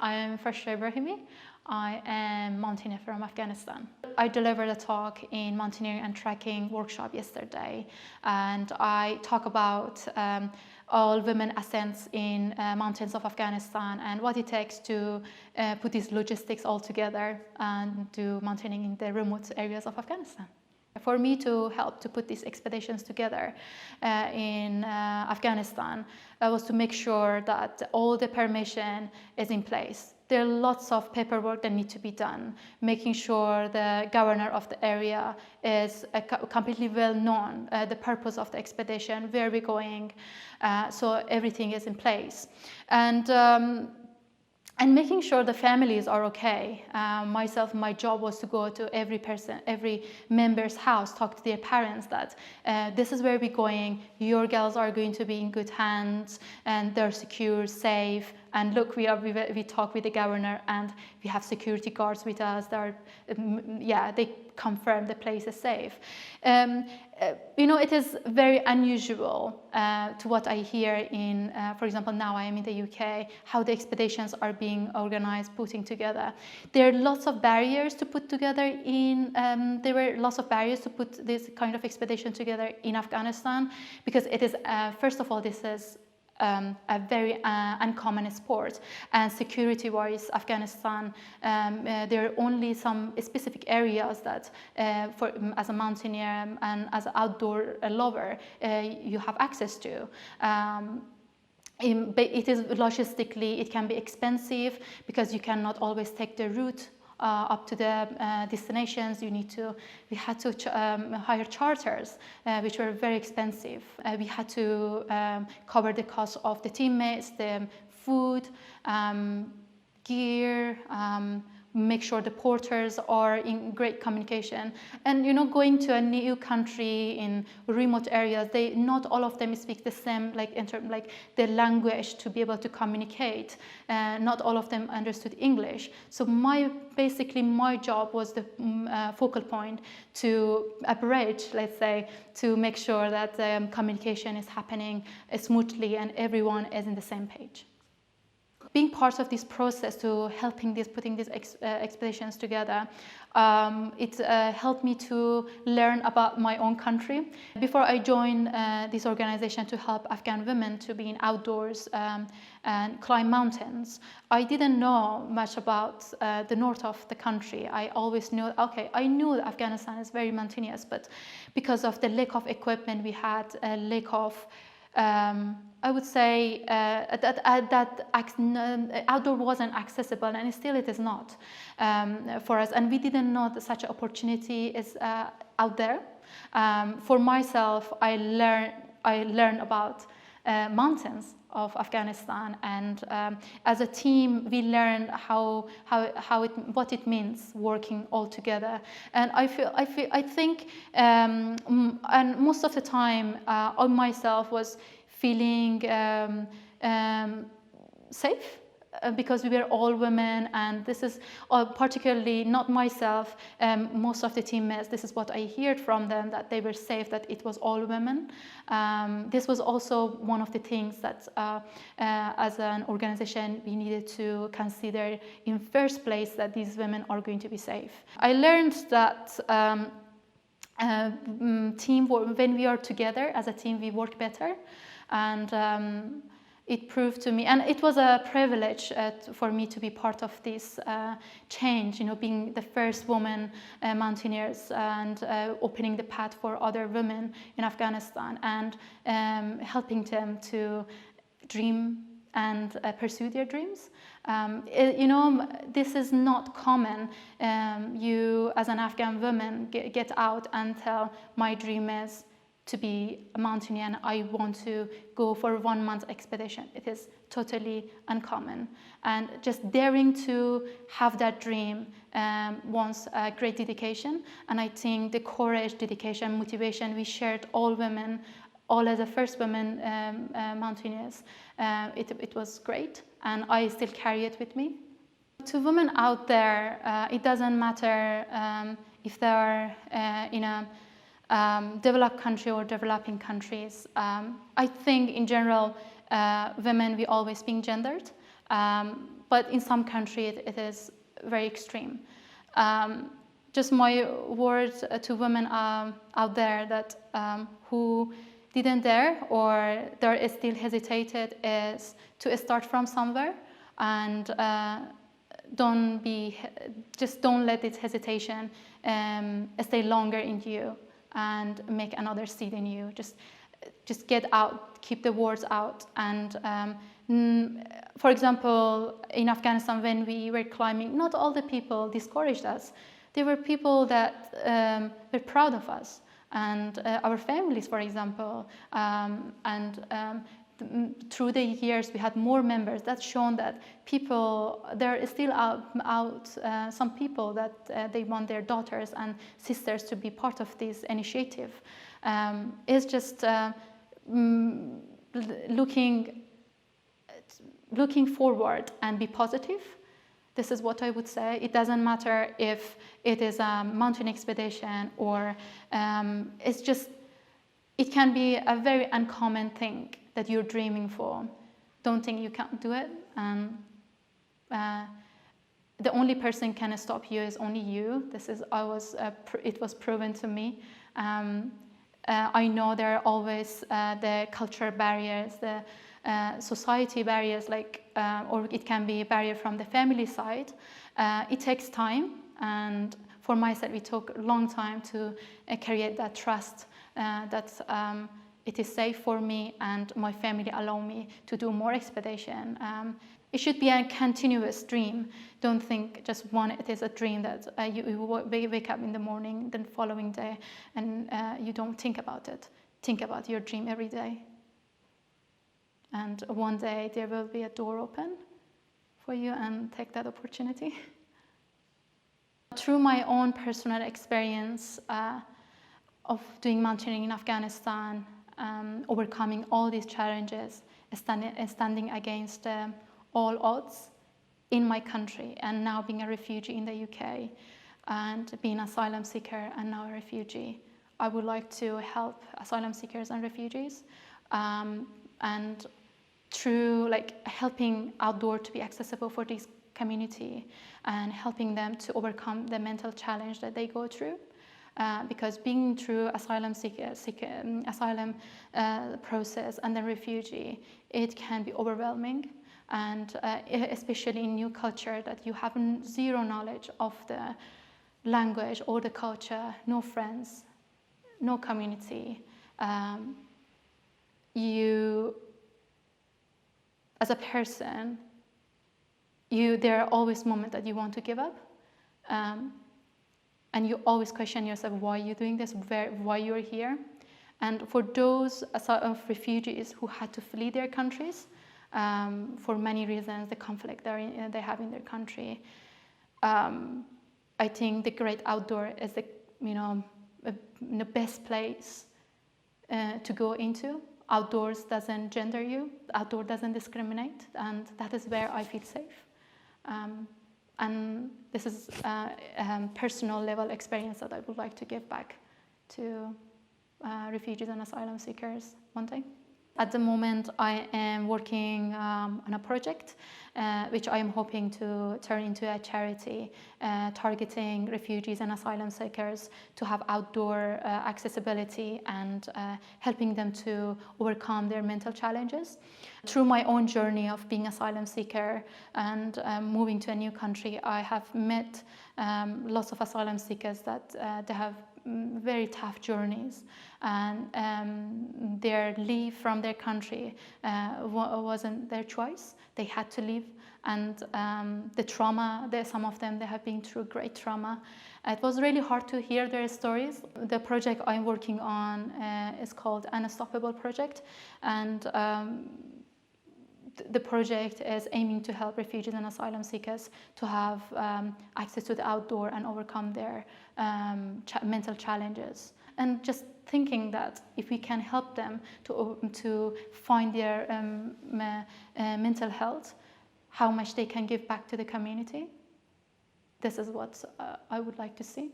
I am Freshta Ibrahimi. I am mountaineer from Afghanistan. I delivered a talk in mountaineering and trekking workshop yesterday, and I talk about all women ascents in mountains of Afghanistan and what it takes to put these logistics all together and do mountaineering in the remote areas of Afghanistan. For me to help to put these expeditions together in Afghanistan was to make sure that all the permission is in place. There are lots of paperwork that need to be done, making sure the governor of the area is completely well known, the purpose of the expedition, where we're going, so everything is in place. And making sure the families are okay. My job was to go to every member's house, talk to their parents that this is where we're going, your girls are going to be in good hands, and they're secure, safe. And look, we talk with the governor, and we have security guards with us. They confirm the place is safe. It is very unusual to what I hear in, for example, now I am in the UK, how the expeditions are being organized, putting together. There are lots of barriers to put together there were lots of barriers to put this kind of expedition together in Afghanistan, because it is, first of all, this is a very uncommon sport, and security-wise, Afghanistan, there are only some specific areas that, as a mountaineer and as an outdoor lover, you have access to. It is logistically, it can be expensive because you cannot always take the route up to the destinations. We had to hire charters, which were very expensive. We had to cover the cost of the teammates, the food, gear, make sure the porters are in great communication. And going to a new country in remote areas, not all of them speak the same, like the language to be able to communicate. Not all of them understood English. So basically my job was the focal point to a bridge, let's say, to make sure that communication is happening smoothly and everyone is in the same page. Being part of this process to putting these expeditions together, it helped me to learn about my own country. Before I joined this organization to help Afghan women to be in outdoors and climb mountains, I didn't know much about the north of the country. I always knew, I knew that Afghanistan is very mountainous, but because of the lack of equipment we had, a lack of I would say that outdoor wasn't accessible, and still it is not for us. And we didn't know that such an opportunity is out there. For myself, I learned about mountains of Afghanistan, and as a team, we learned what it means working all together. And I think, and most of the time, I myself was feeling safe. Because we were all women, and this is particularly not myself, most of the teammates, this is what I heard from them, that they were safe, that it was all women. This was also one of the things that as an organization we needed to consider in first place, that these women are going to be safe. I learned that teamwork, when we are together as a team, we work better. And it proved to me, and it was a privilege for me to be part of this change, being the first woman mountaineers, and opening the path for other women in Afghanistan, and helping them to dream and pursue their dreams. This is not common. You, as an Afghan woman, get out and tell, my dream is to be a mountaineer and I want to go for a 1 month expedition. It is totally uncommon. And just daring to have that dream wants a great dedication. And I think the courage, dedication, motivation we shared, all women, all as the first women mountaineers, it was great, and I still carry it with me. To women out there, it doesn't matter if they are in a developed country or developing countries. I think in general, women, we always being gendered. but in some countries it is very extreme. Just my words to women out there that who didn't dare or there is still hesitated is to start from somewhere, and don't let this hesitation stay longer in you and make another seed in you. Just get out, keep the words out. And for example, in Afghanistan, when we were climbing, not all the people discouraged us. There were people that were proud of us, and our families, for example. Through the years, we had more members. That's shown that people, there is still some people that they want their daughters and sisters to be part of this initiative. It's just looking forward and be positive. This is what I would say. It doesn't matter if it is a mountain expedition or it can be a very uncommon thing that you're dreaming for. Don't think you can't do it. The only person can stop you is only you. It was proven to me. I know there are always the cultural barriers, the society barriers, or it can be a barrier from the family side. It takes time, and for myself, it took a long time to create that trust that it is safe for me and my family allow me to do more expedition. It should be a continuous dream. Don't think just it is a dream that you wake up in the morning, then following day, and you don't think about it. Think about your dream every day. And one day there will be a door open for you, and take that opportunity. Through my own personal experience of doing mountaineering in Afghanistan, overcoming all these challenges, standing against all odds in my country, and now being a refugee in the UK, and being an asylum seeker and now a refugee, I would like to help asylum seekers and refugees, and through helping outdoor to be accessible for this community and helping them to overcome the mental challenge that they go through. Because being through asylum process and then refugee, it can be overwhelming, and especially in new culture that you have zero knowledge of the language or the culture, no friends, no community. You, as a person, there are always moments that you want to give up. And you always question yourself, why are you doing this? Why you're here? And for those of refugees who had to flee their countries for many reasons, the conflict they have in their country, I think the great outdoor is the best place to go into. Outdoors doesn't gender you. Outdoor doesn't discriminate, and that is where I feel safe. And this is a personal level experience that I would like to give back to refugees and asylum seekers one day. At the moment, I am working on a project which I am hoping to turn into a charity targeting refugees and asylum seekers to have outdoor accessibility and helping them to overcome their mental challenges. Through my own journey of being asylum seeker and moving to a new country, I have met lots of asylum seekers that they have very tough journeys, and their leave from their country wasn't their choice. They had to leave, and the trauma, some of them, they have been through great trauma. It was really hard to hear their stories. The project I'm working on is called Unstoppable Project, and the project is aiming to help refugees and asylum seekers to have access to the outdoor and overcome their mental challenges. And just thinking that if we can help them to find their mental health, how much they can give back to the community. This is what I would like to see.